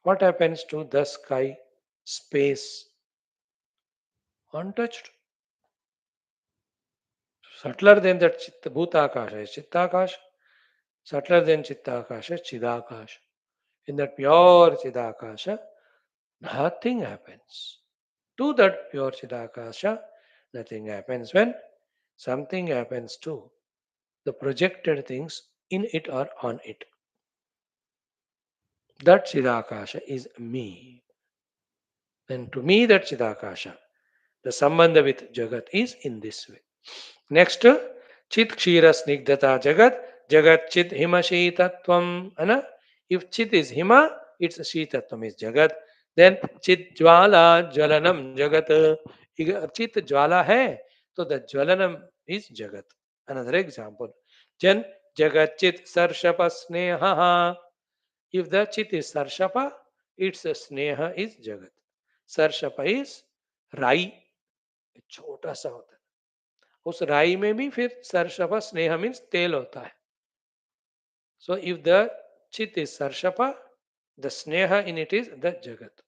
Speaker 1: What happens to the sky, space? Untouched. Subtler than that Bhutakasha is Chittakash. Subtler than Chittakash is Chidakash. In that pure Chidakasha, nothing happens. To that pure Chidakasha, nothing happens. When something happens to the projected things in it or on it, that Chidakasha is me. And to me, that Chidakasha, the sambandha with Jagat is in this way. Next, Chit Kshira Snigdhata Jagat, Jagat Chit Hima Shitatvam. If Chit is Hima, its Shitatvam is Jagat. Then Chit Jwala Jwalanam Jagat. Chit Jwala hai, so the Jwalanam is Jagat. Another example. Jan Jagat Chit Sarshapa Sneha. If the Chit is Sarshapa, its Sneha is Jagat. Sarshapa is Rai, छोटा सा होता है. उस राई में भी फिर सरशपा स्नेह मीन्स तेल होता है. सो इफ द चित इज सरशपा, द स्नेह इन इट इज द जगत.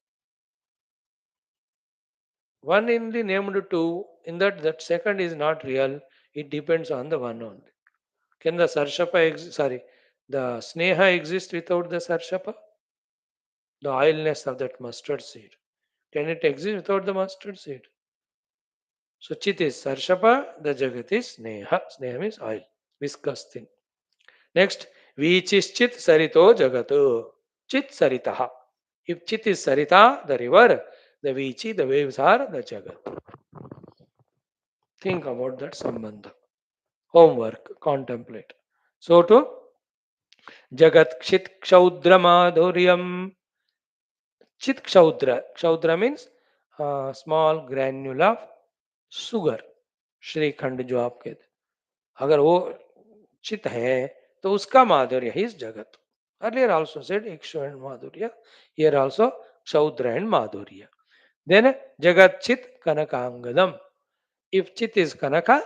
Speaker 1: One in the named two, in that second is not real, it depends on the one only. Can the sarshapa sorry, the sneha exist without the sarshapa? The oilness of that mustard seed, can it exist without the mustard seed? So chit is sarshapa, the jagat is sneha. Sneha means oil, viscous thing. Next, Vichischit Sarito Jagatu. Chit Saritaha. If Chit is Sarita, the river, the Vichi, the waves are the Jagat. Think about that sambandha. Homework, contemplate. So to Jagat Chit Kshaudra Madhuryam. Chit Kshaudra. Kshaudra means small granule of sugar. Shrikhand जो आप कहते, अगर वो चित है तो उसका माधुर्य ही जगत. Earlier also said Ikshu and Madhurya. Here also Shaudra and Madhurya. Then Jagat Chit Kanaka. If Chit is Kanaka,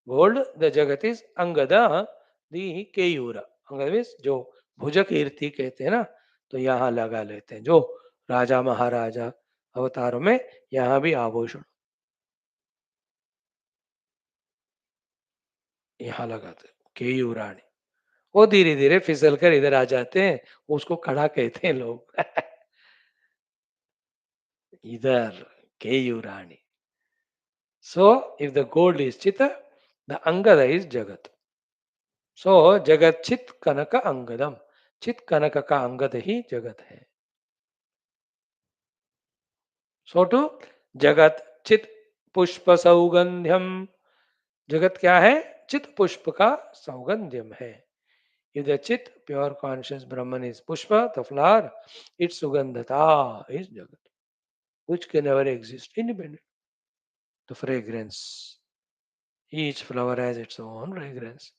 Speaker 1: gold, the Jagat is Angada, the Keyura. Angada means जो भुज कीर्ति कहते हैं ना, तो यहाँ लगा लेते हैं. जो राजा महाराजा अवतारों में यहाँ भी आभूषण यहाँ लगाते हैं. केयूरानी. वो धीरे धीरे फिसल कर इधर आ जाते हैं, उसको खड़ा कहते हैं लोग. इधर केयूरानी. So, if the gold is Chita, the Angada is Jagat. So, Jagat Chit Kanaka Angadam. Chit Kanaka ka Angada hi Jagat hai. So, to Jagat Chit पुष्प सौगंध्यम, जगत क्या है? चित पुष्प का सौगंध्यम है. If the chit, pure conscious Brahman is pushpa, the flower, its sugandhata is jagat, which can never exist independent. The fragrance, each flower has its own fragrance.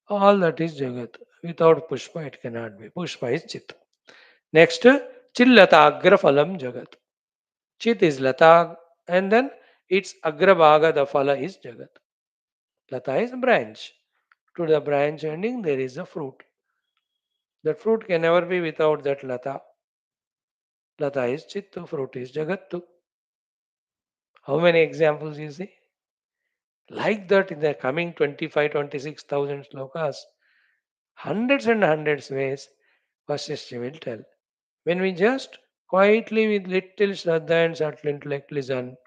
Speaker 1: All that is jagat. Without pushpa, it cannot be. Pushpa is chit. Next, chillatagra phalam jagat. Chit is lata, and then its agrabhaga, the phala is jagat. Lata is branch. To the branch ending, there is a fruit. That fruit can never be without that lata. Lata is chittu, fruit is jagattu. How many examples you see? Like that, in the coming 25, 26,000 slokas, hundreds and hundreds ways, Vaashishtha will tell. When we just quietly with little Shraddha and subtle intellect listen,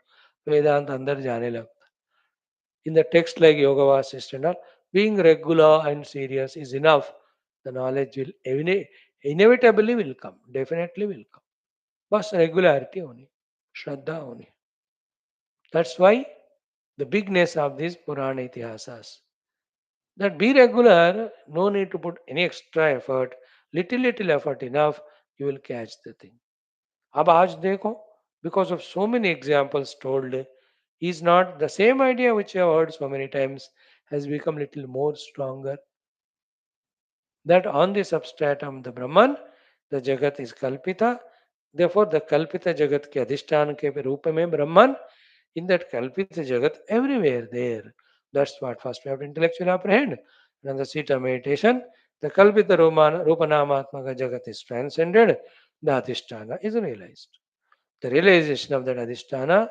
Speaker 1: Vedanta andar jaane lag. In the text like Yoga Vaashishtha and all, being regular and serious is enough. The knowledge will inevitably will come, definitely will come. बस regularity होनी, श्रद्धा होनी. That's why the bigness of these Purana Itihasas. That be regular, no need to put any extra effort, little effort enough, you will catch the thing. अब आज देखो, because of so many examples told, is not the same idea which you have heard so many times has become little more stronger. That on the substratum, the Brahman, the Jagat is Kalpita. Therefore, the Kalpita Jagat ke adhishtan ke rupa mein Brahman, in that Kalpita Jagat, everywhere there. That's what first we have to intellectually apprehend. And on the seat of meditation, the Kalpita Rupanamatmaka Jagat is transcended, the adhisthana is realized. The realization of that adhisthana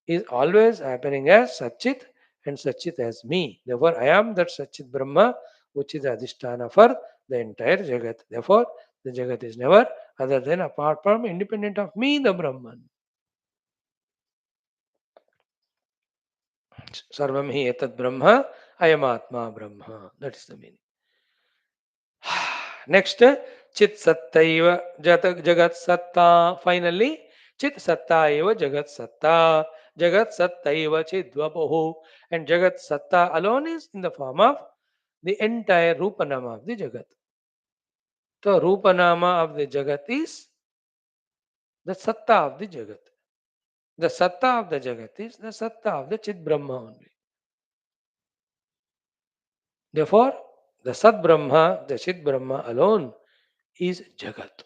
Speaker 1: is always happening as Satchit and Satchit as me. Therefore, I am that Satchit Brahma, which is the adhisthana for the entire Jagat. Therefore, the Jagat is never other than apart from independent of me, the Brahman. Sarvam hi etat Brahma, ayam atma Brahma. That is the meaning. Next, Chit Sattaiva Jagat Satta. Finally, Chit Sattaiva Jagat Satta. Jagat Sattaiva Chidvapohu. And Jagat Satta alone is in the form of the entire Rupanama of the Jagat. The Rupanama of the Jagat is the Satta of the Jagat. The Satta of the Jagat is the Satta of the Chit Brahma only. Therefore, the Sat Brahma, the Chit Brahma alone is Jagat.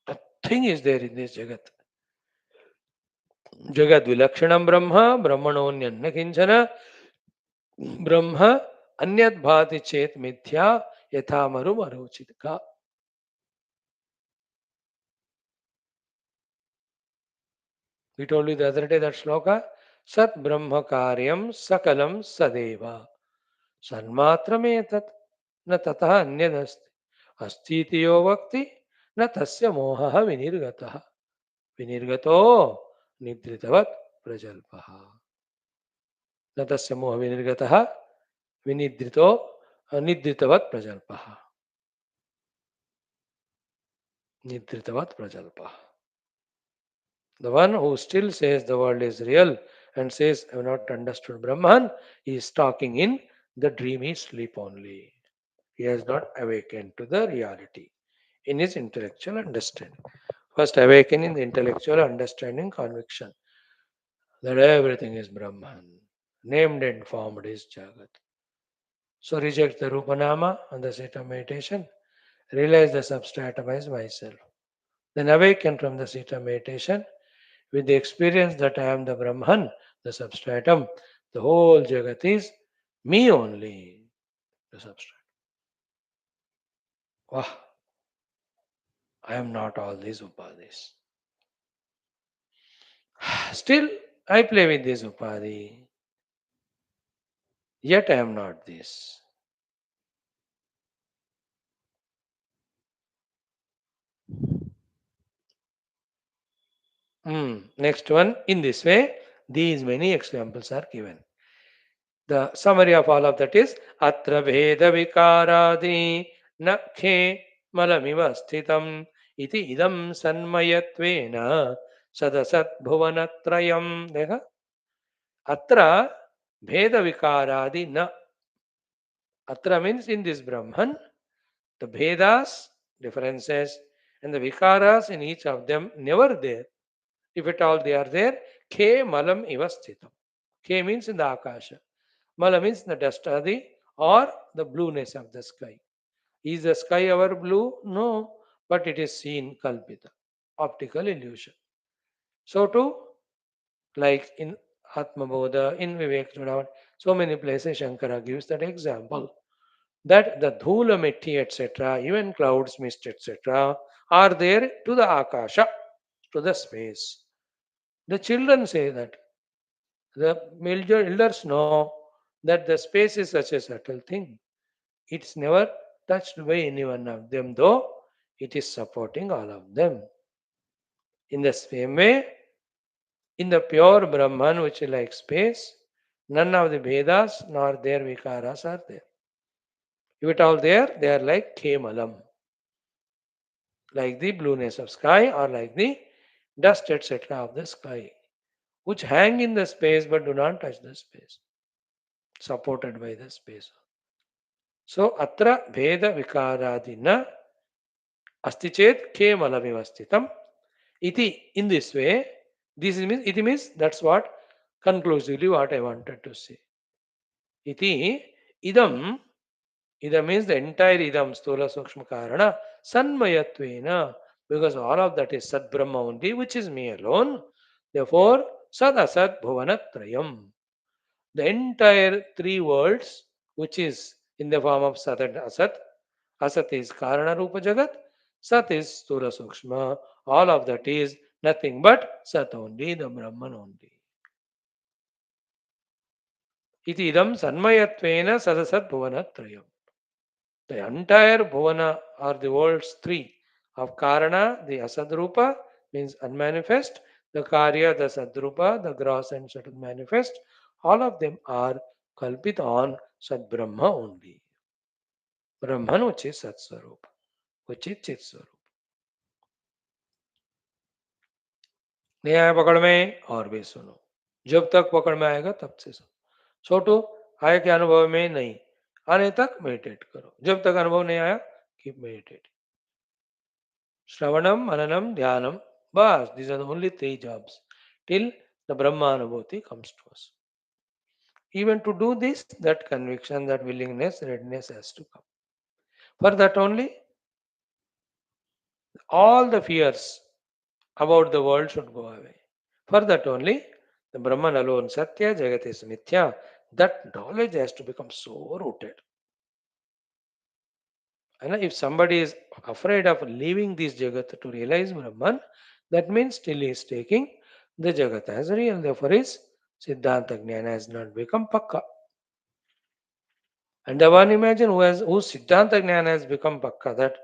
Speaker 1: Nothing is there in this Jagat. Jagat Vilakshanam Brahma, Brahmanonyanya Kinchana, Brahma Anyat Bhati Chet Mithya Yatha Maru Maruchitka. We told you the other day that shloka, Sat Brahma Karyam Sakalam Sadeva. Sanmatrametat na tataha anyadasti. Astitiyo vakti na tasya mohaha vinirgataha. Vinirgato nidritavat prajalpaha. Na tasya moha vinirgataha vinidrito nidritavat prajalpaha. Nidritavat prajalpaha. The one who still says the world is real and says, I have not understood Brahman, he is talking in the dreamy sleep only. He has not awakened to the reality in his intellectual understanding. First, awaken in the intellectual understanding conviction that everything is Brahman. Named and formed is Jagat. So reject the Rupanama on the seat of meditation. Realize the substratum as myself. Then awaken from the seat of meditation with the experience that I am the Brahman, the substratum. The whole Jagat is me only, the substratum. Wow, I am not all these upadhis. Still, I play with this upadhi. Yet I am not this. Next one, in this way, these many examples are given. The summary of all of that is Atra Veda Vikaradi Nakhe Malamiva Sthitam Iti Idam Sanmayatvena Sadasat Bhuvanatrayam. देखा Atra Bheda Vikaradi na. Atra means in this Brahman, the Bhedas, differences, and the Vikaras in each of them never there. If at all they are there, Ke Malam Ivastitam. Ke means in the Akasha. Mala means the dust or the blueness of the sky. Is the sky ever blue? No, but it is seen Kalpita, optical illusion. So too, like in Atma Bodha, in Vivek Chudavant, so many places Shankara gives that example that the dhula mitti etc., even clouds, mist etc., are there to the akasha, to the space. The children say that the major elders know that the space is such a subtle thing. It's never touched by any one of them, though it is supporting all of them. In the same way, in the pure Brahman, which is like space, none of the Vedas nor their Vikaras are there. If it all there, they are like Kemalam, like the blueness of sky or like the dust etc. of the sky, which hang in the space but do not touch the space, supported by the space. So, atra Veda Vikaradina asti chet Kemalamivasthitam. Iti, in this way, it means that's what conclusively what I wanted to say. Iti idam, idam means the entire idam stula sukshma karana sanmayatvena, because all of that is Sat Brahma only, which is me alone. Therefore, Sad Asat Bhuvanatrayam. The entire three worlds, which is in the form of Sat and Asat. Asat is Karana Rupa Jagat, Sat is Stula Sukshma. All of that is nothing but Sat only, the Brahman only. Iti idam sanmayatvena sadasat bhuvanatrayam. The entire bhuvana or the worlds three of Karana, the Asadrupa means unmanifest, the Karya, the Sadrupa, the gross and subtle manifest, all of them are kalpit on Sad Brahma only. Brahman which is Sat Swarup, which is Chit Swarup. नहीं आया पकड़ में और भी सुनो, जब तक पकड़ में आएगा तब से सुनो. छोटू आए के अनुभव में नहीं आने तक मेडिटेट करो, जब तक अनुभव नहीं आया keep meditate. Shravanam, Mananam, Dhyanam. Bas, these are the only three jobs till the Brahmanubhuti comes to us. Even to do this, that conviction, that willingness, readiness has to come. For that only, all the fears about the world should go away. For that only, the Brahman alone, Satya, Jagat is Mithya, that knowledge has to become so rooted. And if somebody is afraid of leaving this Jagat to realize Brahman, that means still he is taking the Jagat as real. Therefore, his Siddhanta Jnana has not become Pakka. And the one imagine whose Siddhanta Jnana has become Pakka, that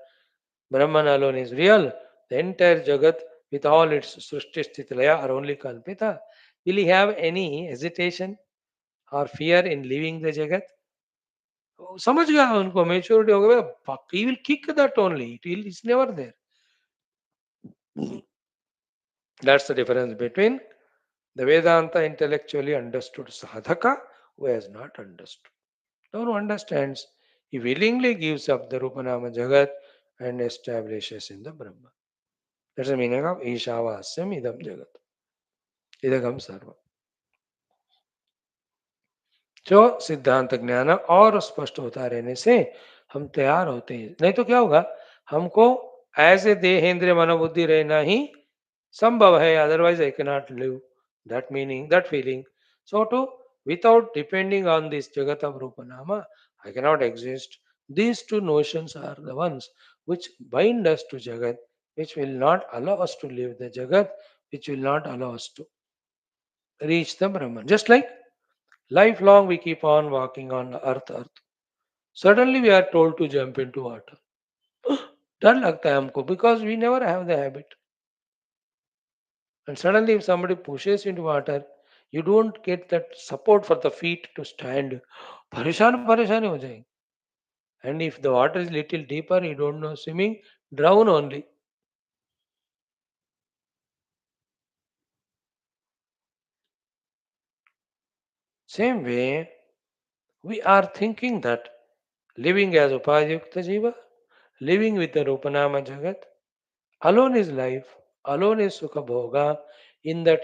Speaker 1: Brahman alone is real, the entire Jagat with all its Srishti Sthiti Laya are only Kalpita. Will he have any hesitation or fear in leaving the Jagat? समझ गया उनको maturity हो गया, he will kick that only, it's never there. That's the difference between the Vedanta intellectually understood sadhaka who has not understood. The one who understands, he willingly gives up the Rupanama Jagat and establishes in the Brahma. That's the meaning of Ishavasyam idam Jagat. Idagam sarva. जो सिद्धांत ज्ञान और स्पष्ट होता रहने से हम तैयार होते हैं. नहीं तो क्या होगा, हमको ऐसे देहेंद्रिय मनोबुद्धि रहना ही संभव है, otherwise I cannot live. That meaning, that feeling. So too, without depending on this Jagat of Rupanama, I cannot exist. These two notions are the ones which bind us to Jagat, which will not allow us to live the Jagat, which will not allow us to reach the Brahman. Just like lifelong we keep on walking on earth. Suddenly we are told to jump into water. डर लगता है हमको, because we never have the habit. And suddenly if somebody pushes into water, you don't get that support for the feet to stand. परेशान हो जाएंगे. And if the water is little deeper, you don't know swimming, drown only. Same way, we are thinking that living as Upadhyukta Jiva, living with the Rupanama Jagat, alone is life, alone is Sukha Bhoga. In that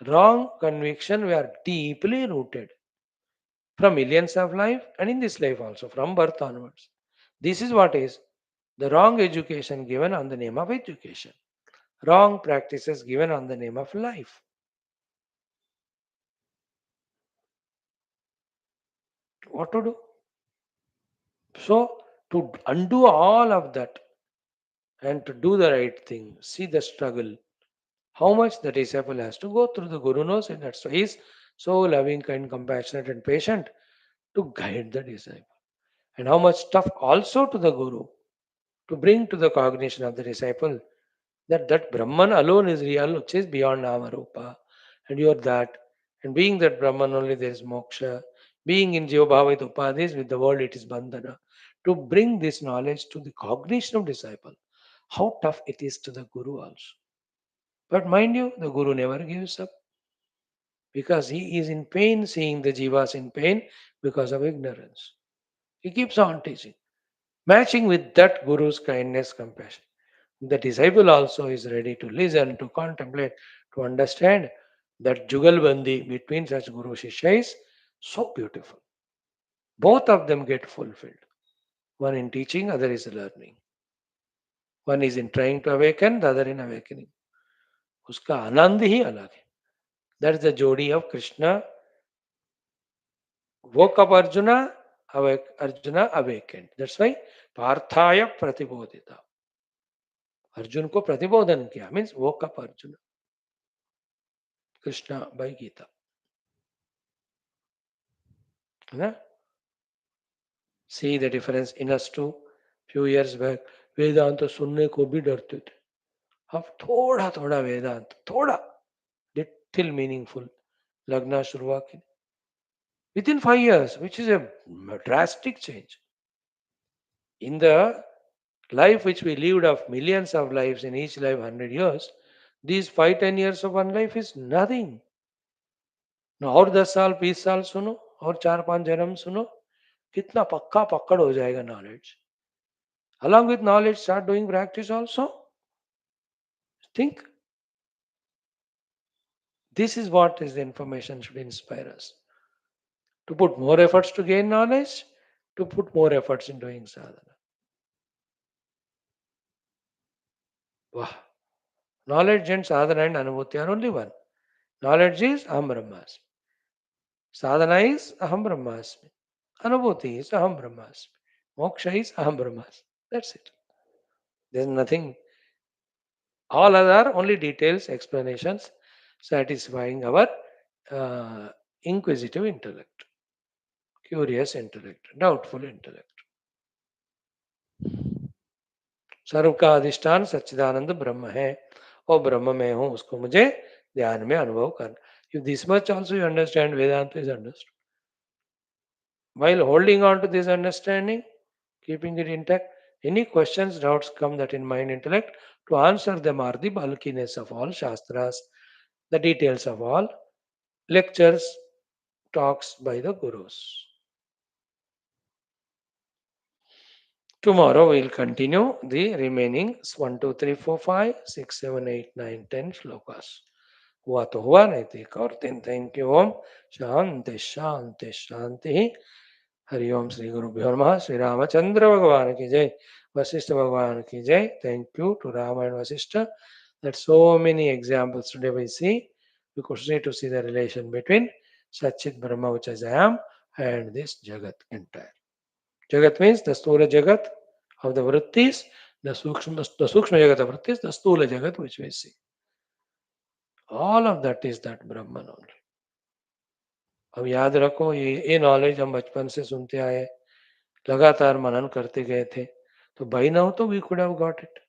Speaker 1: wrong conviction, we are deeply rooted from millions of life and in this life also, from birth onwards. This is what is the wrong education given on the name of education, wrong practices given on the name of life. What to do? So, to undo all of that and to do the right thing, see the struggle, how much the disciple has to go through. The Guru knows it. That's why he is so loving, kind, compassionate, and patient to guide the disciple. And how much tough also to the Guru to bring to the cognition of the disciple that Brahman alone is real, which is beyond Nama Rupa, and you are that. And being that Brahman only, there is moksha. Being in Jiva Bhava with Upadhis, with the world it is bandhana. To bring this knowledge to the cognition of disciple, how tough it is to the Guru also. But mind you, the Guru never gives up because he is in pain, seeing the jivas in pain because of ignorance. He keeps on teaching, matching with that Guru's kindness, compassion. The disciple also is ready to listen, to contemplate, to understand that Jugalbandi between such Guru Shishya is so beautiful. Both of them get fulfilled. One in teaching, other is learning. One is in trying to awaken, the other in awakening. उसका आनंद ही अलग है. That is the jodi of Krishna. Woke up Arjuna, Arjuna awakened. That's why Parthaya Pratibodhita. Arjun को प्रतिबोधन किया means woke up Arjuna. Krishna by Gita. है ना? See the difference in us too. Few years back वेदांत सुनने को भी डरते थे. अब थोड़ा थोड़ा वेदांत थोड़ा लिटिल मीनिंगफुल लगना शुरू हुआ कि within 5 years, which is a drastic change in the life which we lived of millions of lives, in each life 100 years, these 5-10 years of one life is nothing. Now और 10 साल 20 साल सुनो और 4-5 जन्म सुनो कितना पक्का पकड़ हो जाएगा knowledge. Along with knowledge, start doing practice also. Think. This is what is the information should inspire us. To put more efforts to gain knowledge, to put more efforts in doing sadhana. Wow. Knowledge and sadhana and anubhuti are only one. Knowledge is Aham Brahmasmi. Sadhana is Aham Brahmasmi. Anubhuti is Aham Brahmasmi. Moksha is Aham Brahmasmi. That's it. There's nothing. All other only details, explanations, satisfying our uh, inquisitive intellect, curious intellect, doubtful intellect. सर्व का अधिष्ठान सच्चिदानंद ब्रह्म है और ब्रह्म में हूं उसको मुझे ध्यान में अनुभव करना. If this much also you understand, Vedanta is understood. While holding on to this understanding, keeping it intact, any questions, doubts come that in mind, intellect, to answer them are the bulkiness of all Shastras, the details of all lectures, talks by the Gurus. Tomorrow we will continue the remaining 1, 2, 3, 4, 5, 6, 7, 8, 9, 10 shlokas. हुआ तो हुआ नहीं तो एक और दिन. Thank you. ओम शांति शांति शांति. हरिओम. श्री गुरुभ्यो नमः. श्री रामचंद्र भगवान की जय. वशिष्ठ भगवान की जय. Thank you to Rama and Vaashishtha. That so many examples today we see. We could see to see the relation between Satchit Brahma, which is I am, and this Jagat entire. Jagat means the Stula Jagat of the Vrittis, the Sukshma Jagat of Vrittis, the Stula Jagat which we see. All of that is that Brahman only. अब याद रखो ये knowledge हम बचपन से सुनते आए, लगातार मनन करते गए थे, तो by now तो we could have got it.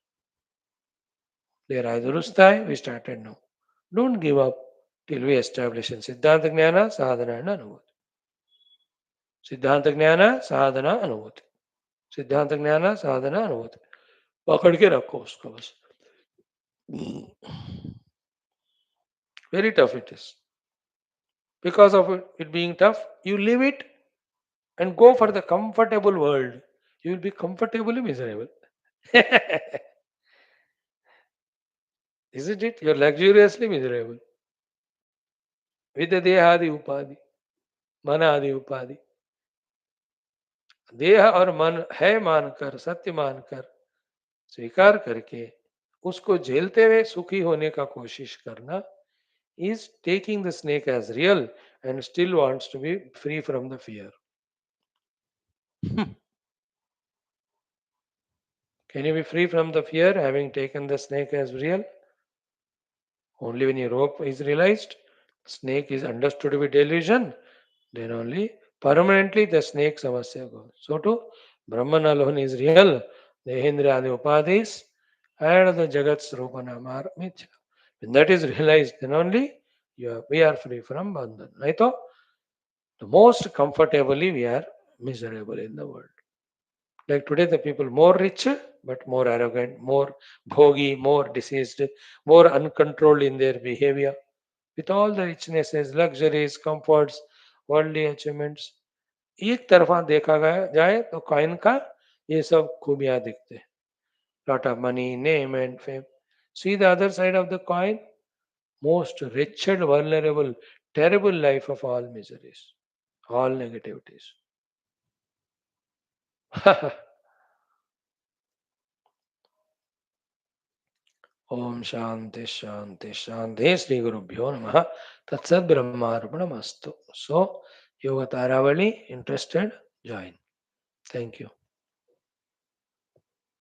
Speaker 1: There are durustai, we started now. Don't give up till we establish in Siddhanta Jnana, Sadhana and Anubhuti. Siddhanta Jnana, Sadhana, Anubhuti. सिद्धांत ज्ञान साधना अनुभूति पकड़ के रखो उसको बस. Very tough it is. because of it being tough, you leave it and go for the comfortable world. You will be comfortably miserable. Isn't it? You're luxuriously miserable. With the Dehadi Upadi, Manadi Upadi. देह और मन है मानकर, सत्य मानकर, स्वीकार करके उसको झेलते हुए सुखी होने का कोशिश करना is taking the snake as real and still wants to be free from the fear. Can you be free from the fear having taken the snake as real? Only when your rope is realized, snake is understood to be delusion, then only permanently the snake samasya goes. So too, Brahman alone is real, the Indriya, the Upadhis, and the Jagat Srupa Namar Mithya. When that is realized, then only we are free from bandhan. Right? The most comfortably we are miserable in the world. Like today, the people more rich but more arrogant, more bhogi, more diseased, more uncontrolled in their behavior. With all the richnesses, luxuries, comforts, worldly achievements, एक तरफा देखा गया जाए तो coin का ये सब खूबियां दिखते हैं. Lot of money, name and fame. See the other side of the coin, most wretched, vulnerable, terrible life of all miseries, all negativities. ओम शांति शांति शांति श्री गुरुभ्यो नमः तत्सद ब्रह्मार्पणमस्तु. So, Yoga Taravali, interested? Join. Thank you.